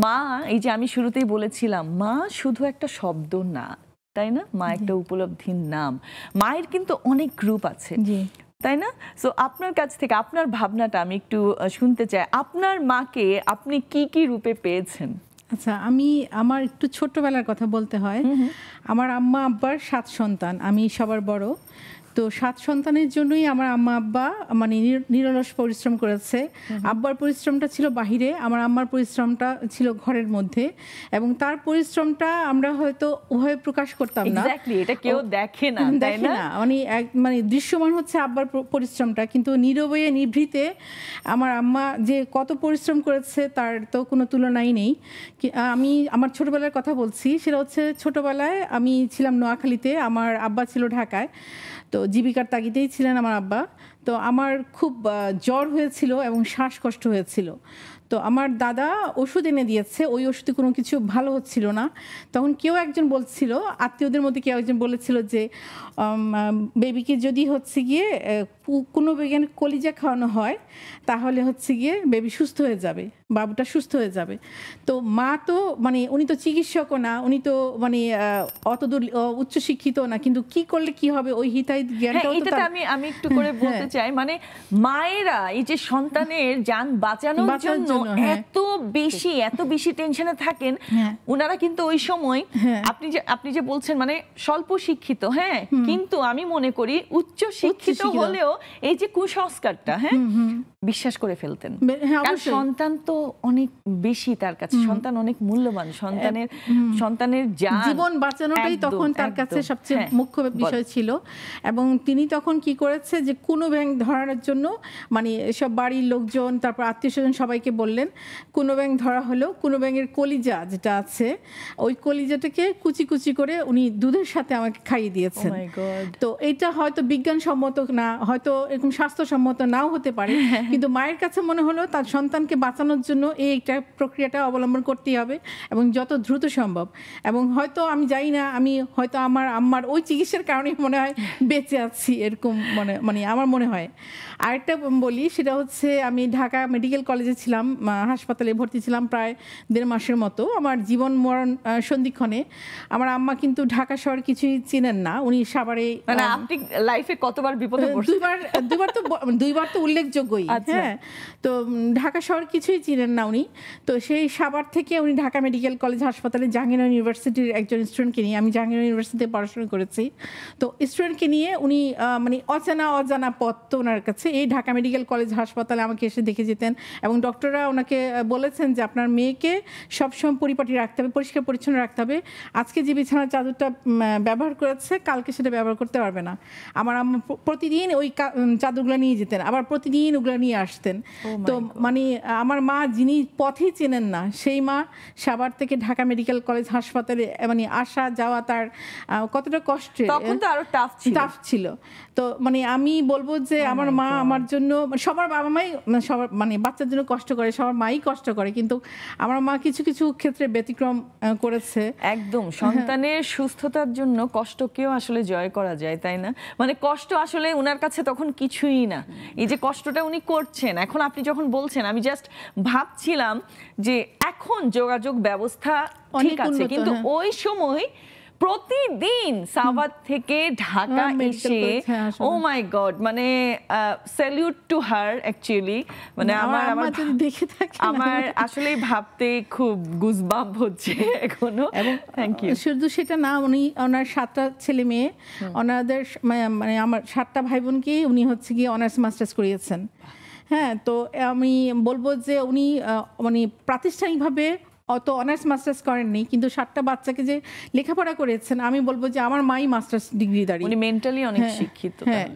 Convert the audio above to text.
মা, এই যে আমি শুরুতেই বলেছিলাম, মা শুধু একটা শব্দ না, তাই না? মা একটা উপলব্ধির নাম। মায়ের কিন্তু অনেক গ্রুপ আছে, তাই না? সো আপনার কাছ থেকে আপনার ভাবনাটা আমি একটু শুনতে চাই। আপনার মাকে আপনি কি কি রূপে পেয়েছেন? আচ্ছা, আমি আমার একটু ছোট্টবেলার কথা বলতে হয়। আমার আম্মা আব্বার 7 সন্তান, আমি সবার বড়। তো 7 সন্তানের জন্যই আমার আম্মা আব্বা মানে নিরলস পরিশ্রম করেছে। আব্বার পরিশ্রমটা ছিল বাহিরে, আমার আম্মার পরিশ্রমটা ছিল ঘরের মধ্যে, এবং তার পরিশ্রমটা আমরা হয়তো উভয় প্রকাশ করতাম না। এক্স্যাক্টলি, এটা কেউ দেখে না, তাই না? মানে দৃশ্যমান হচ্ছে আব্বার পরিশ্রমটা, কিন্তু নীরবে নিভৃতে আমার আম্মা যে কত পরিশ্রম করেছে তার তো কোনো তুলনাই নেই। আমি আমার ছোটবেলার কথা বলছি, সেটা হচ্ছে ছোটবেলায় আমি ছিলাম নোয়াখালীতে, আমার আব্বা ছিল ঢাকায়। তো জীবিকার তাগিদেই ছিলেন আমার আব্বা। তো আমার খুব জ্বর হয়েছিল এবং শ্বাসকষ্ট হয়েছিল। তো আমার দাদা ওষুধ এনে দিয়েছে, ওই ওষুধে কোনো কিছু ভালো হচ্ছিল না। তখন কেউ একজন বলছিল, আত্মীয়দের মধ্যে কেউ একজন বলেছিল যে বেবিকে যদি হচ্ছে গিয়ে কোনো বিজ্ঞান কলিজা খাওয়ানো হয় তাহলে হচ্ছে গিয়ে বেবি সুস্থ হয়ে যাবে, বাবুটা সুস্থ হয়ে যাবে। তো মা তো মানে উনি তো চিকিৎসকও না, উনি তো মানে অতদূর উচ্চশিক্ষিত না, কিন্তু কি করলে কি হবে ওই হিতাহিত জ্ঞানটাও তো তার। আমি একটু করে বলতে চাই, মানে মায়েরা এই যে সন্তানের জান বাঁচানোর জন্য এত বেশি টেনশনে থাকেন, ওনারা কিন্তু ওই সময় আপনি যে বলছেন মানে স্বল্প শিক্ষিত, হ্যাঁ, কিন্তু আমি মনে করি উচ্চ শিক্ষিত হলেও এই যে কুসংস্কারটা বিশ্বাস করে ফেলতেন। কারণ সন্তান তো অনেক বেশি তার কাছে, সন্তান অনেক মূল্যবান, সন্তানের জীবন বাঁচানোটাই তখন তার কাছে সবচেয়ে মুখ্য বিষয় ছিল। এবং তিনি তখন কি করেছে যে কোনো ব্যাংক ধরার জন্য মানে সব বাড়ির লোকজন, তারপর আত্মীয় স্বজন সবাইকে বললেন কোনো ব্যাংক ধরা হলো, কোনো ব্যাংকের কলিজা যেটা আছে ওই কলিজাটাকে কুচি কুচি করে উনি দুধের সাথে আমাকে খাইয়ে দিয়েছেন। তো এটা হয়তো বিজ্ঞানসম্মত না, হয়তো এরকম স্বাস্থ্যসম্মত নাও হতে পারে, কিন্তু মায়ের কাছে মনে হলো তার সন্তানকে বাঁচানোর জন্য এইটা প্রক্রিয়াটা অবলম্বন করতেই হবে এবং যত দ্রুত সম্ভব। এবং হয়তো আমি জানি না, আমি হয়তো আমার আম্মার ওই চিকিৎসার কারণে মনে হয় বেঁচে আছি, এরকম মানে আমার মনে হয়। আরেকটা বলি, সেটা হচ্ছে আমি ঢাকা মেডিকেল কলেজে ছিলাম, হাসপাতালে ভর্তি ছিলাম প্রায় 1.5 মাসের মতো। আমার জীবন মরণ সন্ধিক্ষণে আমার আম্মা কিন্তু ঢাকা শহর কিছুই চিনেন না, উনি সাভারে। মানে আপনি লাইফে কতবার বিপদে পড়েছেন? দুইবার তো উল্লেখযোগ্যই। হ্যাঁ, তো ঢাকা শহর কিছুই চিনেন না উনি। তো সেই সাভার থেকে উনি ঢাকা মেডিকেল কলেজ হাসপাতালে জাহাঙ্গীরনগর ইউনিভার্সিটির একজন স্টুডেন্টকে নিয়ে, আমি জাহাঙ্গীরনগর ইউনিভার্সিটিতে পড়াশোনা করেছি, তো স্টুডেন্টকে নিয়ে উনি মানে অজানা পথ তো ওনার কাছে, এই ঢাকা মেডিকেল কলেজ হাসপাতালে আমাকে এসে দেখে যেতেন এবং ডক্টররা ওনাকে বলেছেন যে আপনার মেয়েকে সবসময় পরিপাটি রাখতে হবে, পরিষ্কার পরিচ্ছন্ন রাখতে হবে। আজকে যে বিছানার চাদরটা ব্যবহার করেছে কালকে সেটা ব্যবহার করতে পারবে না। আমার আম্মা প্রতিদিন ওই চাদরগুলো নিয়ে যেতেন, আবার প্রতিদিন ওগুলো নিয়ে আসতেন। তো মানে আমার মা যিনি পথেই চেনেন না, সেই মা সাভার থেকে ঢাকা মেডিকেল কলেজ হাসপাতালে মানে আসা যাওয়া তার কতটা কষ্টের, তখন তো আরো টাফ ছিল। তো মানে আমি বলবো যে আমার মা আমার জন্য, সবার বাবা মাই সবার মানে বাচ্চার জন্য কষ্ট করে, সবার মাই কষ্ট করে, কিন্তু আমার মা কিছু কিছু ক্ষেত্রে ব্যতিক্রম করেছে। একদম, সন্তানের সুস্থতার জন্য কষ্টকেও আসলে জয় করা যায়, তাই না? মানে কষ্ট আসলে ওনার কাছে তখন কিছুই না। এই যে কষ্টটা উনি করছেন, এখন আপনি যখন বলছেন আমি জাস্ট ভাবছিলাম যে এখন যোগাযোগ ব্যবস্থা ঠিক আছে, কিন্তু ওই সময় প্রতিদিন সাভার থেকে ঢাকা এসে, ও মাই গড, মানে স্যালিউট টু হার অ্যাকচুয়ালি। মানে আমার আসলে ভাবতে খুব গুজবাম্প হচ্ছে এখনো। Thank you. শুধু সেটা না, উনি ওনার 7টা ছেলে মেয়ে, ওনাদের মানে আমার 7টা ভাই বোনকে উনি হচ্ছে গিয়ে অনার্স মাস্টার্স করিয়েছেন। হ্যাঁ, তো আমি বলবো যে উনি মানে প্রাতিষ্ঠানিকভাবে অত অনার্স মাস্টার্স করেননি, কিন্তু 7টা বাচ্চাকে যে লেখাপড়া করেছেন, আমি বলবো যে আমার মাই মাস্টার্স ডিগ্রি দাঁড়িয়ে। উনি মেন্টালি অনেক শিক্ষিত। হ্যাঁ।